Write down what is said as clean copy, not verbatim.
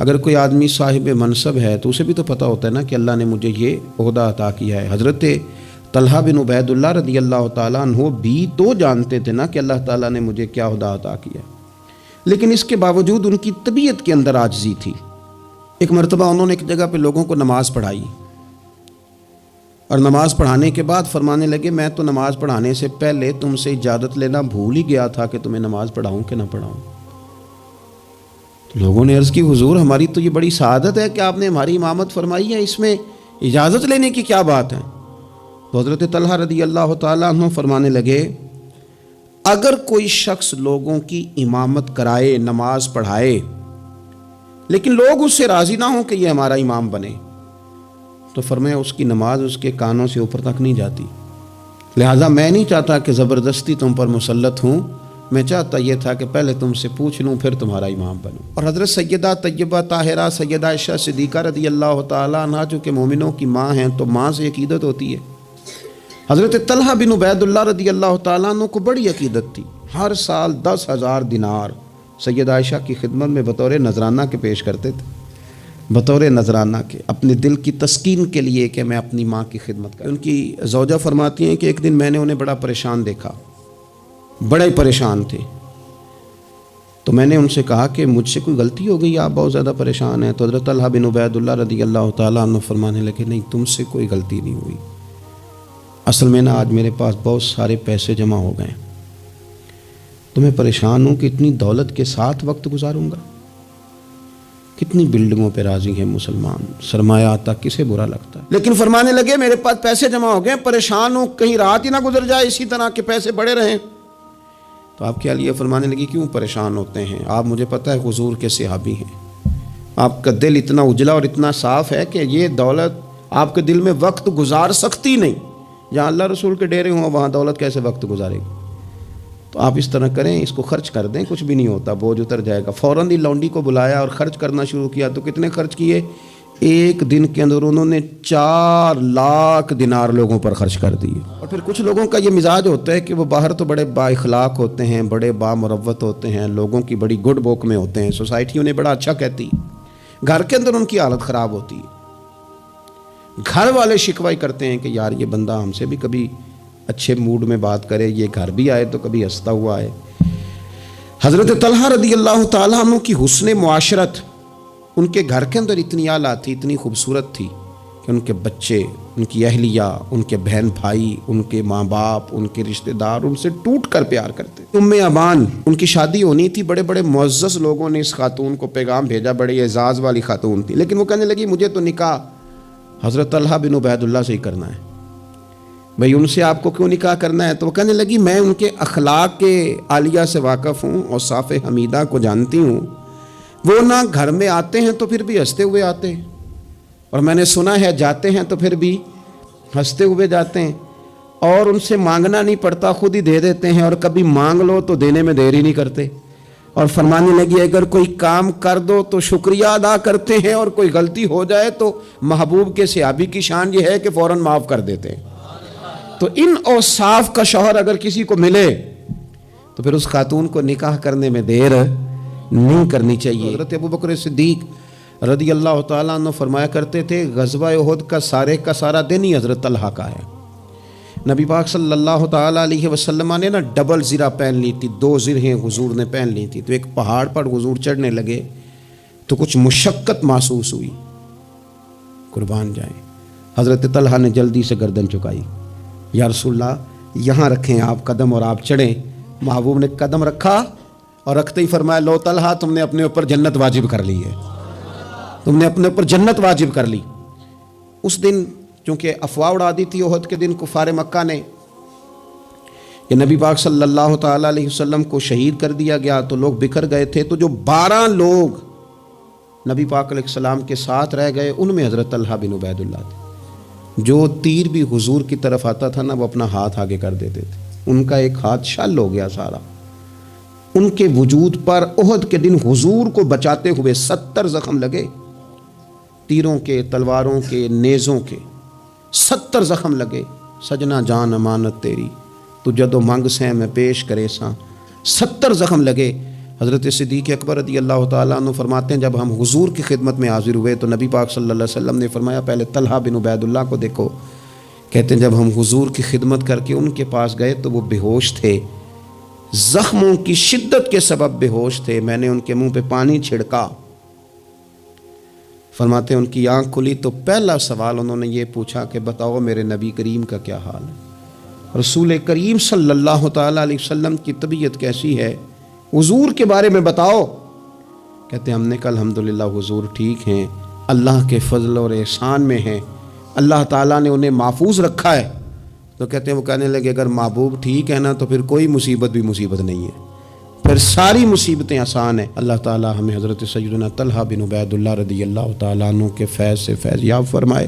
اگر کوئی آدمی صاحب منصب ہے تو اسے بھی تو پتہ ہوتا ہے نا کہ اللہ نے مجھے یہ عہدہ عطا کیا ہے۔ حضرت طلحہ بن عبید اللہ رضی اللہ تعالیٰ عنہ بھی تو جانتے تھے نا کہ اللہ تعالیٰ نے مجھے کیا عہدہ عطا کیا، لیکن اس کے باوجود ان کی طبیعت کے اندر عاجزی تھی۔ ایک مرتبہ انہوں نے ایک جگہ پہ لوگوں کو نماز پڑھائی، اور نماز پڑھانے کے بعد فرمانے لگے میں تو نماز پڑھانے سے پہلے تم سے اجازت لینا بھول ہی گیا تھا کہ تمہیں نماز پڑھاؤں کہ نہ پڑھاؤں۔ لوگوں نے عرض کی حضور ہماری تو یہ بڑی سعادت ہے کہ آپ نے ہماری امامت فرمائی ہے، اس میں اجازت لینے کی کیا بات ہے؟ تو حضرت طلحہ رضی اللہ تعالیٰ عنہ فرمانے لگے اگر کوئی شخص لوگوں کی امامت کرائے، نماز پڑھائے، لیکن لوگ اس سے راضی نہ ہوں کہ یہ ہمارا امام بنے، تو فرمایا اس کی نماز اس کے کانوں سے اوپر تک نہیں جاتی۔ لہٰذا میں نہیں چاہتا کہ زبردستی تم پر مسلط ہوں، میں چاہتا یہ تھا کہ پہلے تم سے پوچھ لوں پھر تمہارا امام بنوں۔ اور حضرت سیدہ طیبہ طاہرہ سیدہ عائشہ صدیقہ رضی اللہ تعالیٰ عنہا جو کہ مومنوں کی ماں ہیں تو ماں سے عقیدت ہوتی ہے۔ حضرت طلحہ بن عبید اللہ رضی اللہ تعالیٰ عنہ کو بڑی عقیدت تھی، ہر سال 10,000 دینار سیدہ عائشہ کی خدمت میں بطور نذرانہ کے پیش کرتے تھے، بطور نذرانہ کے، اپنے دل کی تسکین کے لیے کہ میں اپنی ماں کی خدمت کروں۔ ان کی زوجہ فرماتی ہیں کہ ایک دن میں نے انہیں بڑا پریشان دیکھا، بڑے پریشان تھے، تو میں نے ان سے کہا کہ مجھ سے کوئی غلطی ہو گئی، آپ بہت زیادہ پریشان ہیں؟ تو حضرت طلحہ بن عبید اللہ رضی اللہ تعالیٰ عنہ فرمانے لگے نہیں تم سے کوئی غلطی نہیں ہوئی، اصل میں نا آج میرے پاس بہت سارے پیسے جمع ہو گئے، تو میں پریشان ہوں کہ اتنی دولت کے ساتھ وقت گزاروں گا۔ کتنی بلڈنگوں پہ راضی ہیں مسلمان، سرمایہ آتا کسے برا لگتا ہے، لیکن فرمانے لگے میرے پاس پیسے جمع ہو گئے، پریشان ہوں کہیں رات ہی نہ گزر جائے اسی طرح کے پیسے بڑے رہیں۔ تو آپ کیا لیے فرمانے لگی کیوں پریشان ہوتے ہیں، آپ مجھے پتہ ہے حضور کے صحابی ہیں، آپ کا دل اتنا اجلا اور اتنا صاف ہے کہ یہ دولت آپ کے دل میں وقت گزار سکتی نہیں، جہاں اللہ رسول کے ڈیرے ہوں وہاں دولت کیسے وقت گزارے گی؟ تو آپ اس طرح کریں، اس کو خرچ کر دیں، کچھ بھی نہیں ہوتا، بوجھ اتر جائے گا۔ فوراً ہی لونڈی کو بلایا اور خرچ کرنا شروع کیا، تو کتنے خرچ کیے؟ ایک دن کے اندر انہوں نے 4 لاکھ دینار لوگوں پر خرچ کر دیے۔ اور پھر کچھ لوگوں کا یہ مزاج ہوتا ہے کہ وہ باہر تو بڑے با اخلاق ہوتے ہیں، بڑے با مروت ہوتے ہیں، لوگوں کی بڑی گڈ بک میں ہوتے ہیں، سوسائٹی انہیں بڑا اچھا کہتی، گھر کے اندر ان کی حالت خراب ہوتی ہے، گھر والے شکوہ کرتے ہیں کہ یار یہ بندہ ہم سے بھی کبھی اچھے موڈ میں بات کرے، یہ گھر بھی آئے تو کبھی ہنستا ہوا آئے۔ حضرت طلحہ رضی اللہ تعالیٰ عنہ کی حسن معاشرت ان کے گھر کے اندر اتنی اعلیٰ تھی، اتنی خوبصورت تھی کہ ان کے بچے، ان کی اہلیہ، ان کے بہن بھائی، ان کے ماں باپ، ان کے رشتہ دار ان سے ٹوٹ کر پیار کرتے۔ ام امان ان کی شادی ہونی تھی، بڑے بڑے معزز لوگوں نے اس خاتون کو پیغام بھیجا، بڑی اعزاز والی خاتون تھی، لیکن وہ کہنے لگی مجھے تو نکاح حضرت طلحہ بن عبید اللہ سے ہی کرنا ہے۔ بھئی ان سے آپ کو کیوں نکاح کرنا ہے؟ تو وہ کہنے لگی میں ان کے اخلاق کے عالیہ سے واقف ہوں اور صاف حمیدہ کو جانتی ہوں، وہ نہ گھر میں آتے ہیں تو پھر بھی ہنستے ہوئے آتے ہیں، اور میں نے سنا ہے جاتے ہیں تو پھر بھی ہنستے ہوئے جاتے ہیں، اور ان سے مانگنا نہیں پڑتا، خود ہی دے دیتے ہیں، اور کبھی مانگ لو تو دینے میں دیر ہی نہیں کرتے۔ اور فرمانے لگی اگر کوئی کام کر دو تو شکریہ ادا کرتے ہیں، اور کوئی غلطی ہو جائے تو محبوب کے صحابی کی شان یہ ہے کہ فوراً معاف کر دیتے ہیں۔ تو ان اوصاف کا شوہر اگر کسی کو ملے تو پھر اس خاتون کو نکاح کرنے میں دیر نہیں کرنی چاہیے۔ حضرت ابوبکر صدیق رضی اللہ تعالیٰ عنہ فرمایا کرتے تھے غزوہ احد کا سارا دن ہی حضرت طلحہ کا ہے۔ نبی پاک صلی اللہ تعالیٰ علیہ وسلم نے نا ڈبل زرہ پہن لی تھی، 2 زرہیں حضور نے پہن لی تھی، تو ایک پہاڑ پر حضور چڑھنے لگے تو کچھ مشقت محسوس ہوئی، قربان جائیں، حضرت طلحہ نے جلدی سے گردن چکائی، یا رسول اللہ یہاں رکھیں آپ قدم اور آپ چڑھیں۔ محبوب نے قدم رکھا اور رکھتے ہی فرمایا لو طلحہ تم نے اپنے اوپر جنت واجب کر لی ہے، تم نے اپنے اوپر جنت واجب کر لی۔ اس دن چونکہ افواہ اڑا دی تھی احد کے دن کفار مکہ نے کہ نبی پاک صلی اللہ تعالیٰ علیہ وسلم کو شہید کر دیا گیا، تو لوگ بکھر گئے تھے، تو جو 12 لوگ نبی پاک علیہ السلام کے ساتھ رہ گئے ان میں حضرت طلحہ بن عبید اللہ تھے۔ جو تیر بھی حضور کی طرف آتا تھا نا وہ اپنا ہاتھ آگے کر دیتے تھے، ان کا ایک ہاتھ شل ہو گیا سارا۔ ان کے وجود پر احد کے دن حضور کو بچاتے ہوئے 70 زخم لگے، تیروں کے، تلواروں کے، نیزوں کے 70 زخم لگے۔ سجنا جان امانت تیری تو جدو منگ سے میں پیش کرے ساں، 70 زخم لگے۔ حضرت صدیق اکبر رضی اللہ تعالیٰ عنہ فرماتے ہیں جب ہم حضور کی خدمت میں حاضر ہوئے تو نبی پاک صلی اللہ علیہ وسلم نے فرمایا پہلے طلحہ بن عبید اللہ کو دیکھو. کہتے ہیں جب ہم حضور کی خدمت کر کے ان کے پاس گئے تو وہ بے ہوش تھے، زخموں کی شدت کے سبب بے ہوش تھے. میں نے ان کے منہ پہ پانی چھڑکا. فرماتے ہیں ان کی آنکھ کھلی تو پہلا سوال انہوں نے یہ پوچھا کہ بتاؤ میرے نبی کریم کا کیا حال ہے. رسول کریم صلی اللہ تعالیٰ علیہ وسلم کی طبیعت کیسی ہے، حضور کے بارے میں بتاؤ. کہتے ہیں ہم نے کہا الحمدللہ حضور ٹھیک ہیں، اللہ کے فضل اور احسان میں ہیں، اللہ تعالیٰ نے انہیں محفوظ رکھا ہے. تو کہتے ہیں وہ کہنے لگے اگر محبوب ٹھیک ہے نا تو پھر کوئی مصیبت بھی مصیبت نہیں ہے، پھر ساری مصیبتیں آسان ہیں. اللہ تعالیٰ ہمیں حضرت سیدنا طلحہ بن عبید اللہ رضی اللہ تعالیٰ عنہ کے فیض سے فیض یاب فرمائے.